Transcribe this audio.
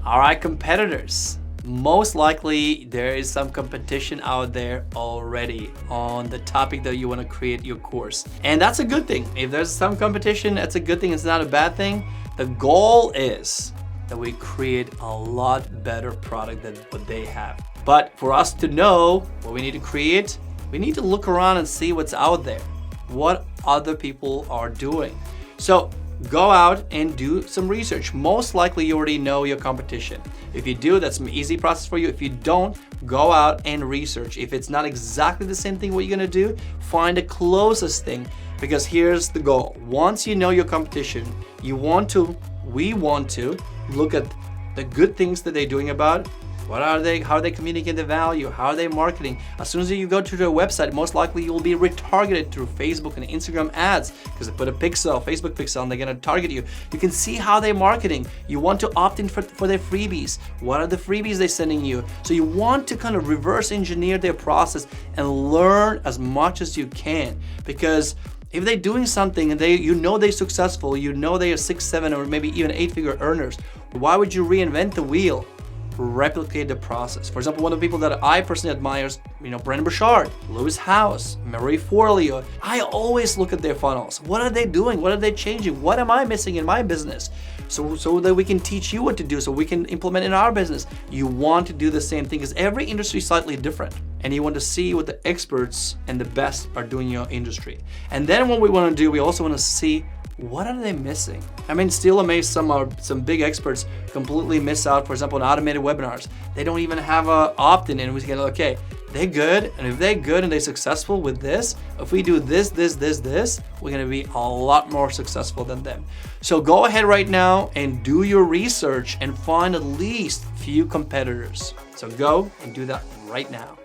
All right, competitors. Most likely there is some competition out there already on the topic that you want to create your course. And that's a good thing. If there's some competition, that's a good thing. It's not a bad thing. The goal is that we create a lot better product than what they have. But for us to know what we need to create, we need to look around and see what's out there, what other people are doing. So go out and do some research. Most likely you already know your competition. If you do, that's an easy process for you. If you don't, go out and research. If it's not exactly the same thing what you're gonna do, find the closest thing, because here's the goal. Once you know your competition, we want to look at the good things that they're doing about it. What are they? How are they communicating the value? How are they marketing? As soon as you go to their website, most likely you will be retargeted through Facebook and Instagram ads, because they put a pixel, Facebook pixel, and they're gonna target you. You can see how they're marketing. You want to opt in for their freebies. What are the freebies they're sending you? So you want to kind of reverse engineer their process and learn as much as you can, because if they're doing something and they're successful, you know they are 6, 7, or maybe even 8-figure earners, why would you reinvent the wheel? Replicate the process. For example, one of the people that I personally admire is, Brendon Burchard, Lewis Howes, Marie Forleo. I always look at their funnels. What are they doing? What are they changing? What am I missing in my business? So that we can teach you what to do, so we can implement in our business. You want to do the same thing, because every industry is slightly different, and you want to see what the experts and the best are doing in your industry. And then what we want to do, we also want to see, what are they missing? Still amazed some big experts completely miss out, for example, on automated webinars. They don't even have a opt-in, and we can, okay, they're good, and if they're good and they're successful with this, if we do this, we're gonna be a lot more successful than them. So go ahead right now and do your research and find at least few competitors. So go and do that right now.